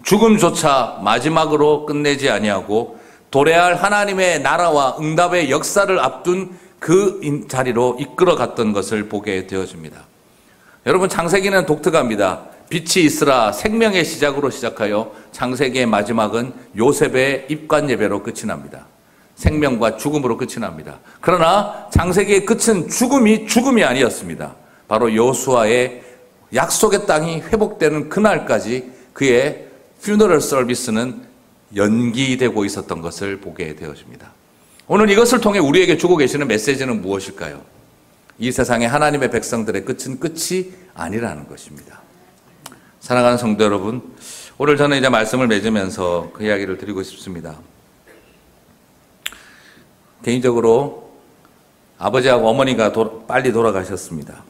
죽음조차 마지막으로 끝내지 아니하고 도래할 하나님의 나라와 응답의 역사를 앞둔 그 자리로 이끌어갔던 것을 보게 되어집니다. 여러분, 창세기는 독특합니다. 빛이 있으라 생명의 시작으로 시작하여 창세기의 마지막은 요셉의 입관 예배로 끝이 납니다. 생명과 죽음으로 끝이 납니다. 그러나 창세기의 끝은 죽음이 아니었습니다. 바로 여호수아의 약속의 땅이 회복되는 그날까지 그의 퓨너럴 서비스는 연기되고 있었던 것을 보게 되어집니다. 오늘 이것을 통해 우리에게 주고 계시는 메시지는 무엇일까요? 이 세상의 하나님의 백성들의 끝은 끝이 아니라는 것입니다. 사랑하는 성도 여러분, 오늘 저는 이제 말씀을 맺으면서 그 이야기를 드리고 싶습니다. 개인적으로 아버지하고 어머니가 빨리 돌아가셨습니다.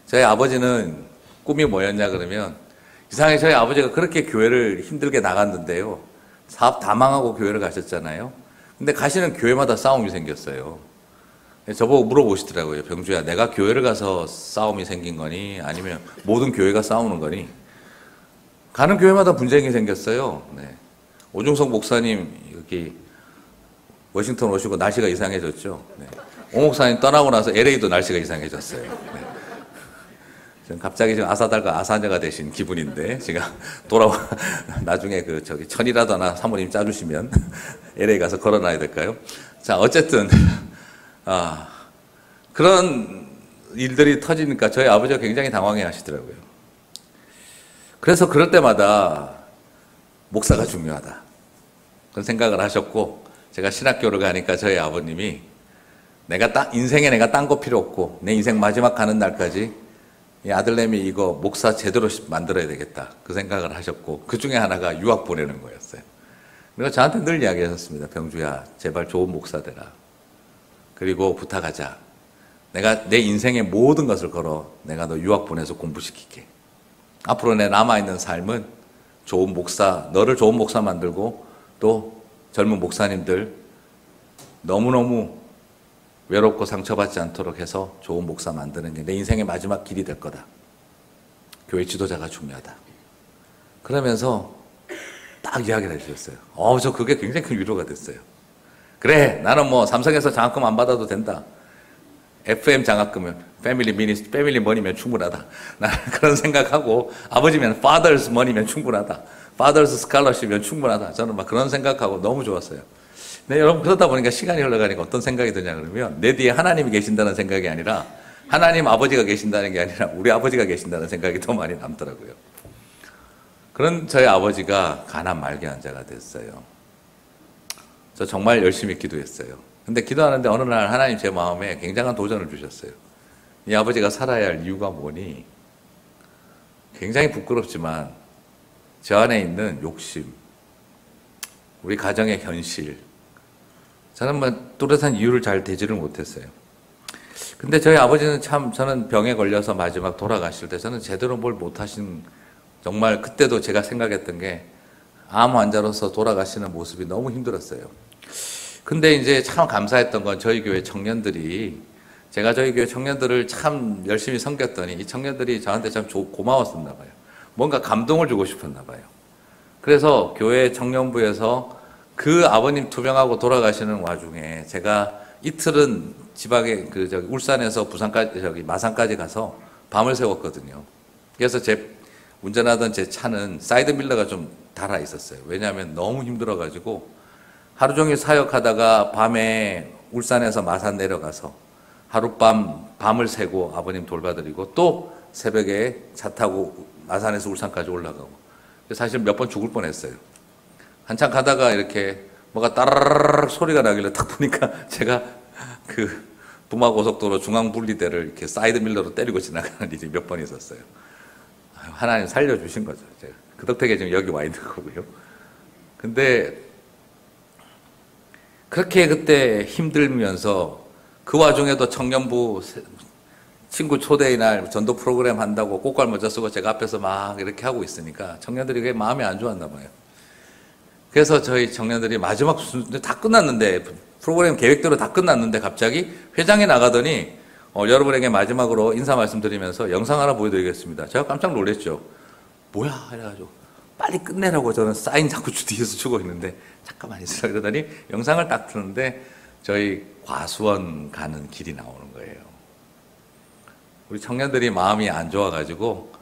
저희 아버지는 꿈이 뭐였냐 그러면, 이상하게 저희 아버지가 그렇게 교회를 힘들게 나갔는데요, 사업 다 망하고 교회를 가셨잖아요. 근데 가시는 교회마다 싸움이 생겼어요. 저보고 물어보시더라고요. 병주야, 내가 교회를 가서 싸움이 생긴 거니 아니면 모든 교회가 싸우는 거니? 가는 교회마다 분쟁이 생겼어요. 네. 오중석 목사님 여기 워싱턴 오시고 날씨가 이상해졌죠. 네. 오 목사님 떠나고 나서 LA도 날씨가 이상해졌어요. 네. 지금 갑자기 지금 아사달과 아사녀가 되신 기분인데, 제가 나중에 천이라도 하나 사모님 짜주시면 LA 가서 걸어놔야 될까요? 자, 어쨌든, 그런 일들이 터지니까 저희 아버지가 굉장히 당황해 하시더라고요. 그래서 그럴 때마다 목사가 중요하다, 그런 생각을 하셨고, 제가 신학교를 가니까 저희 아버님이 인생에 내가 딴 거 필요 없고, 내 인생 마지막 가는 날까지 이 아들내미 이거 목사 제대로 만들어야 되겠다, 그 생각을 하셨고, 그 중에 하나가 유학 보내는 거였어요. 그래서 저한테 늘 이야기하셨습니다. 병주야, 제발 좋은 목사 되라. 그리고 부탁하자. 내가 내 인생의 모든 것을 걸어 내가 너 유학 보내서 공부시킬게. 앞으로 내 남아있는 삶은 좋은 목사, 너를 좋은 목사 만들고, 또 젊은 목사님들 너무너무 외롭고 상처받지 않도록 해서 좋은 목사 만드는 게 내 인생의 마지막 길이 될 거다. 교회 지도자가 중요하다. 그러면서 딱 이야기를 해주셨어요. 저 그게 굉장히 큰 위로가 됐어요. 그래, 나는 뭐 삼성에서 장학금 안 받아도 된다. FM 장학금은 패밀리 머니면 충분하다. 나는 그런 생각하고, 아버지면 Father's money면 충분하다. Father's scholarship이면 충분하다. 저는 막 그런 생각하고 너무 좋았어요. 네, 여러분, 그러다 보니까 시간이 흘러가니까 어떤 생각이 드냐 그러면, 내 뒤에 하나님이 계신다는 생각이 아니라 하나님 아버지가 계신다는 게 아니라 우리 아버지가 계신다는 생각이 더 많이 남더라고요. 그런 저희 아버지가 가난 말기 환자가 됐어요. 저 정말 열심히 기도했어요. 근데 기도하는데 어느 날 하나님 제 마음에 굉장한 도전을 주셨어요. 이 아버지가 살아야 할 이유가 뭐니? 굉장히 부끄럽지만 저 안에 있는 욕심, 우리 가정의 현실, 저는 뚜렷한 이유를 잘 대지를 못했어요. 근데 저희 아버지는 저는 병에 걸려서 마지막 돌아가실 때 저는 제대로 뭘 못하신, 정말 그때도 제가 생각했던 게, 암 환자로서 돌아가시는 모습이 너무 힘들었어요. 근데 이제 참 감사했던 건 저희 교회 청년들이, 제가 저희 교회 청년들을 참 열심히 섬겼더니 이 청년들이 저한테 참 고마웠었나 봐요. 뭔가 감동을 주고 싶었나 봐요. 그래서 교회 청년부에서 그 아버님 투병하고 돌아가시는 와중에 제가 이틀은 지방에 울산에서 부산까지 마산까지 가서 밤을 새웠거든요. 그래서 운전하던 제 차는 사이드 밀러가 좀 달아 있었어요. 왜냐하면 너무 힘들어가지고 하루 종일 사역하다가 밤에 울산에서 마산 내려가서 밤을 새고 아버님 돌봐드리고, 또 새벽에 차 타고 마산에서 울산까지 올라가고, 사실 몇 번 죽을 뻔했어요. 한참 가다가 이렇게 뭐가 따라라락 소리가 나길래 딱 보니까 제가 그 부마고속도로 중앙분리대를 이렇게 사이드 밀러로 때리고 지나가는 일이 몇 번 있었어요. 하나님 살려주신 거죠. 제가 그 덕택에 지금 여기 와 있는 거고요. 근데 그렇게 그때 힘들면서 그 와중에도 청년부 친구 초대의 날 전도 프로그램 한다고 꽃갈 모자 쓰고 제가 앞에서 막 이렇게 하고 있으니까 청년들이 그게 마음이 안 좋았나 봐요. 그래서 저희 청년들이 마지막 다 끝났는데, 프로그램 계획대로 다 끝났는데 갑자기 회장에 나가더니 여러분에게 마지막으로 인사 말씀드리면서 영상 하나 보여드리겠습니다. 제가 깜짝 놀랐죠. 뭐야? 이래가지고 빨리 끝내라고 저는 사인 자꾸 뒤에서 주고 있는데 잠깐만 있으라 그러더니 영상을 딱 트는데 저희 과수원 가는 길이 나오는 거예요. 우리 청년들이 마음이 안 좋아가지고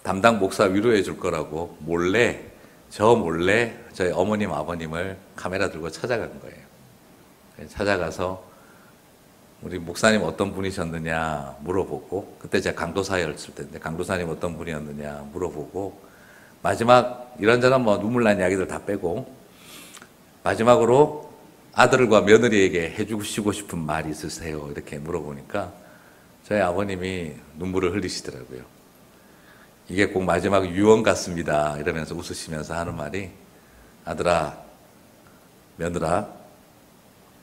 담당 목사 위로해 줄 거라고 몰래 저희 어머님 아버님을 카메라 들고 찾아간 거예요. 찾아가서 우리 목사님 어떤 분이셨느냐 물어보고, 그때 제가 강도사였을 때인데 강도사님 어떤 분이었느냐 물어보고, 마지막 이런저런 뭐 눈물 난 이야기들 다 빼고 마지막으로 아들과 며느리에게 해주시고 싶은 말이 있으세요? 이렇게 물어보니까 저희 아버님이 눈물을 흘리시더라고요. 이게 꼭 마지막 유언 같습니다. 이러면서 웃으시면서 하는 말이, 아들아, 며느라,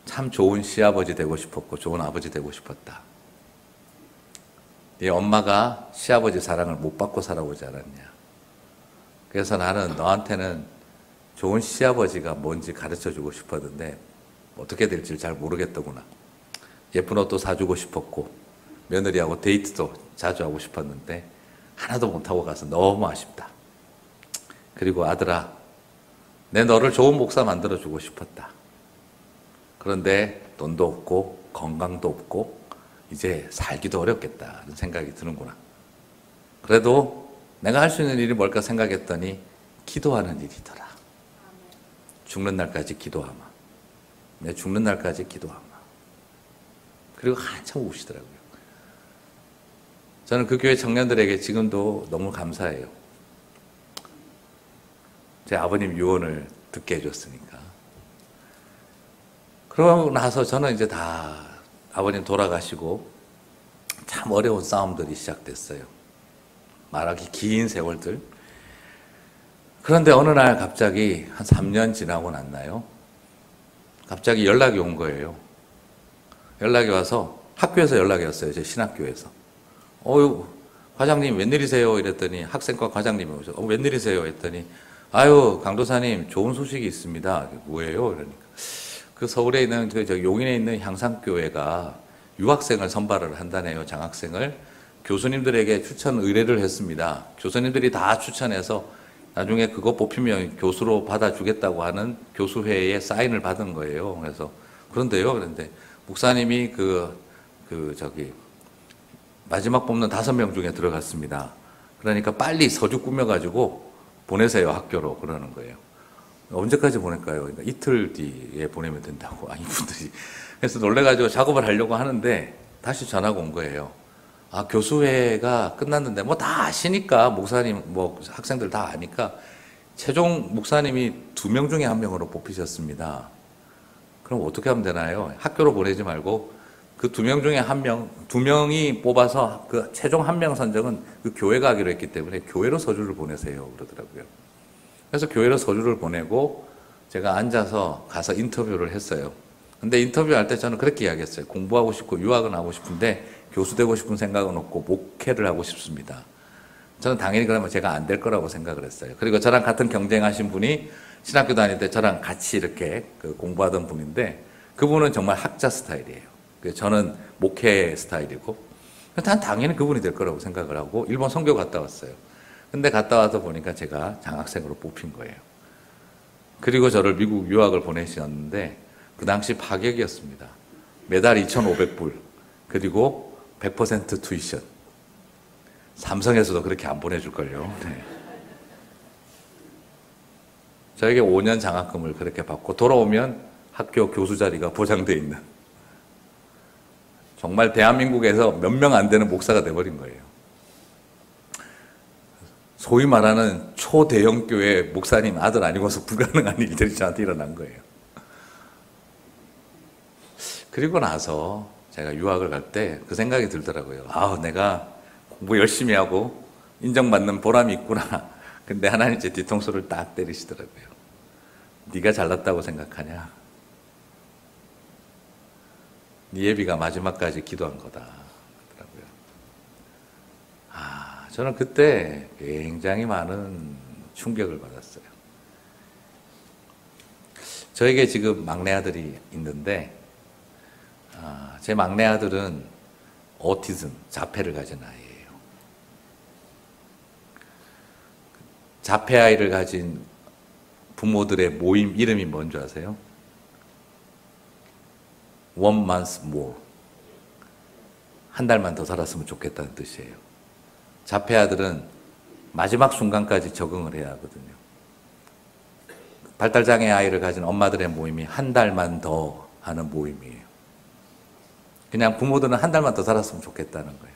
참 좋은 시아버지 되고 싶었고 좋은 아버지 되고 싶었다. 네 엄마가 시아버지 사랑을 못 받고 살아오지 않았냐. 그래서 나는 너한테는 좋은 시아버지가 뭔지 가르쳐주고 싶었는데 어떻게 될지 잘 모르겠더구나. 예쁜 옷도 사주고 싶었고 며느리하고 데이트도 자주 하고 싶었는데 하나도 못하고 가서 너무 아쉽다. 그리고 아들아, 내 너를 좋은 목사 만들어주고 싶었다. 그런데 돈도 없고 건강도 없고 이제 살기도 어렵겠다는 생각이 드는구나. 그래도 내가 할 수 있는 일이 뭘까 생각했더니 기도하는 일이더라. 죽는 날까지 기도하마. 내 죽는 날까지 기도하마. 그리고 한참 우시더라고요. 저는 그 교회 청년들에게 지금도 너무 감사해요. 제 아버님 유언을 듣게 해줬으니까. 그러고 나서 저는 이제 다 아버님 돌아가시고 참 어려운 싸움들이 시작됐어요. 말하기 긴 세월들. 그런데 어느 날 갑자기 한 3년 지나고 났나요? 갑자기 연락이 온 거예요. 연락이 와서 학교에서 연락이 왔어요. 제 신학교에서. 과장님 웬일이세요? 이랬더니 학생과 과장님이 오셔서 웬일이세요? 했더니 아유 강도사님 좋은 소식이 있습니다. 뭐예요? 이러니까 그 서울에 있는 저 용인에 있는 향상교회가 유학생을 선발을 한다네요. 장학생을 교수님들에게 추천 의뢰를 했습니다. 교수님들이 다 추천해서 나중에 그거 뽑히면 교수로 받아주겠다고 하는 교수회의 사인을 받은 거예요. 그래서 그런데요. 그런데 목사님이 마지막 뽑는 5명 중에 들어갔습니다. 그러니까 빨리 서류 꾸며가지고 보내세요. 학교로. 그러는 거예요. 언제까지 보낼까요? 그러니까 이틀 뒤에 보내면 된다고. 이분들이. 그래서 놀래가지고 작업을 하려고 하는데 다시 전화가 온 거예요. 교수회가 끝났는데 뭐 다 아시니까 목사님 뭐 학생들 다 아니까 최종 목사님이 2명 중에 1명으로 뽑히셨습니다. 그럼 어떻게 하면 되나요? 학교로 보내지 말고 그 2명 중에 1명, 2명이 뽑아서 그 최종 1명 선정은 그 교회가 하기로 했기 때문에 교회로 서류를 보내세요. 그러더라고요. 그래서 교회로 서류를 보내고 제가 앉아서 가서 인터뷰를 했어요. 근데 인터뷰할 때 저는 그렇게 이야기했어요. 공부하고 싶고 유학은 하고 싶은데 교수 되고 싶은 생각은 없고 목회를 하고 싶습니다. 저는 당연히 그러면 제가 안 될 거라고 생각을 했어요. 그리고 저랑 같은 경쟁하신 분이 신학교 다닐 때 저랑 같이 이렇게 공부하던 분인데 그분은 정말 학자 스타일이에요. 저는 목회 스타일이고 난 당연히 그분이 될 거라고 생각을 하고 일본 선교 갔다 왔어요. 근데 갔다 와서 보니까 제가 장학생으로 뽑힌 거예요. 그리고 저를 미국 유학을 보내셨는데 그 당시 파격이었습니다. 매달 2,500불 그리고 100% 투이션. 삼성에서도 그렇게 안 보내줄걸요. 네. 저에게 5년 장학금을 그렇게 받고 돌아오면 학교 교수 자리가 보장되어 있는 정말 대한민국에서 몇 명 안 되는 목사가 돼버린 거예요. 소위 말하는 초대형 교회 목사님 아들 아니고서 불가능한 일들이 저한테 일어난 거예요. 그리고 나서 제가 유학을 갈 때 그 생각이 들더라고요. 내가 공부 열심히 하고 인정받는 보람이 있구나. 근데 하나님 제 뒤통수를 딱 때리시더라고요. 네가 잘났다고 생각하냐? 니에비가 마지막까지 기도한 거다 그러더라고요. 저는 그때 굉장히 많은 충격을 받았어요. 저에게 지금 막내 아들이 있는데 제 막내 아들은 오티즘, 자폐를 가진 아이예요. 자폐 아이를 가진 부모들의 모임 이름이 뭔지 아세요? One month more. 한 달만 더 살았으면 좋겠다는 뜻이에요. 자폐 아들은 마지막 순간까지 적응을 해야 하거든요. 발달장애 아이를 가진 엄마들의 모임이 한 달만 더 하는 모임이에요. 그냥 부모들은 한 달만 더 살았으면 좋겠다는 거예요.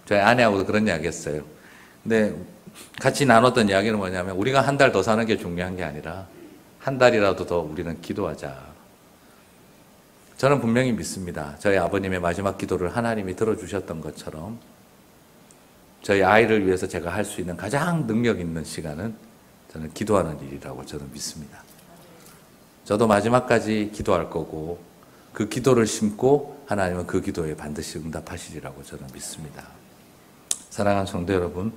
저희 아내하고도 그런 이야기 했어요. 근데 같이 나눴던 이야기는 뭐냐면 우리가 한 달 더 사는 게 중요한 게 아니라 한 달이라도 더 우리는 기도하자. 저는 분명히 믿습니다. 저희 아버님의 마지막 기도를 하나님이 들어주셨던 것처럼 저희 아이를 위해서 제가 할 수 있는 가장 능력 있는 시간은 저는 기도하는 일이라고 저는 믿습니다. 저도 마지막까지 기도할 거고 그 기도를 심고 하나님은 그 기도에 반드시 응답하시리라고 저는 믿습니다. 사랑하는 성도 여러분,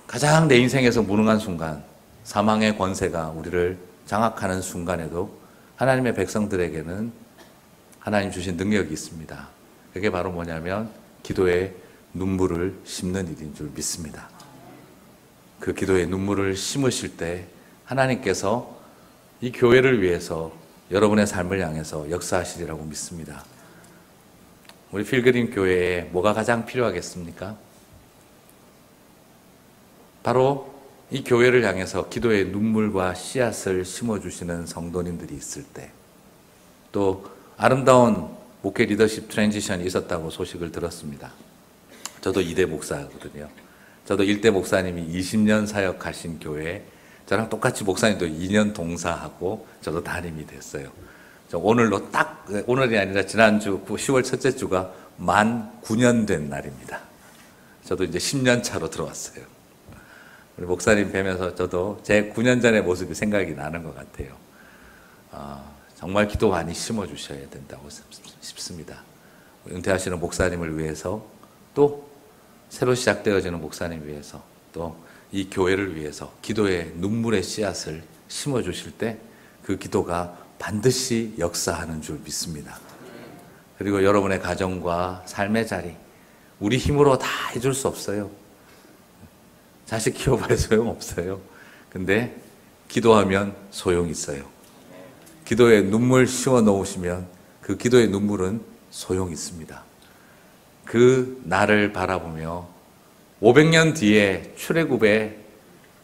가장 내 인생에서 무능한 순간, 사망의 권세가 우리를 장악하는 순간에도 하나님의 백성들에게는 하나님 주신 능력이 있습니다. 그게 바로 뭐냐면 기도에 눈물을 심는 일인 줄 믿습니다. 그 기도에 눈물을 심으실 때 하나님께서 이 교회를 위해서 여러분의 삶을 향해서 역사하시리라고 믿습니다. 우리 필그림 교회에 뭐가 가장 필요하겠습니까? 바로 이 교회를 향해서 기도의 눈물과 씨앗을 심어주시는 성도님들이 있을 때, 또 아름다운 목회 리더십 트랜지션이 있었다고 소식을 들었습니다. 저도 2대 목사거든요. 저도 1대 목사님이 20년 사역하신 교회에 저랑 똑같이 목사님도 2년 동사하고 저도 담임이 됐어요. 오늘로 딱, 오늘이 아니라 지난주 10월 첫째 주가 만 9년 된 날입니다. 저도 이제 10년 차로 들어왔어요. 우리 목사님 뵈면서 저도 제 9년 전의 모습이 생각이 나는 것 같아요. 정말 기도 많이 심어주셔야 된다고 싶습니다. 은퇴하시는 목사님을 위해서, 또 새로 시작되어지는 목사님 위해서, 또 이 교회를 위해서 기도의 눈물의 씨앗을 심어주실 때 그 기도가 반드시 역사하는 줄 믿습니다. 그리고 여러분의 가정과 삶의 자리, 우리 힘으로 다 해줄 수 없어요. 자식 키워봐야 소용없어요. 근데 기도하면 소용이 있어요. 기도에 눈물 씌워 놓으시면 그 기도의 눈물은 소용이 있습니다. 그 날을 바라보며 500년 뒤에 출애굽의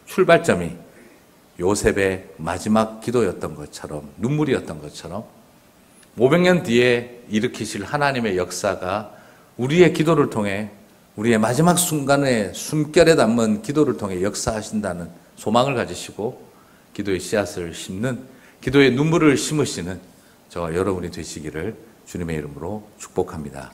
출발점이 요셉의 마지막 기도였던 것처럼, 눈물이었던 것처럼 500년 뒤에 일으키실 하나님의 역사가 우리의 기도를 통해, 우리의 마지막 순간에 숨결에 담은 기도를 통해 역사하신다는 소망을 가지시고 기도의 씨앗을 심는, 기도의 눈물을 심으시는 저와 여러분이 되시기를 주님의 이름으로 축복합니다.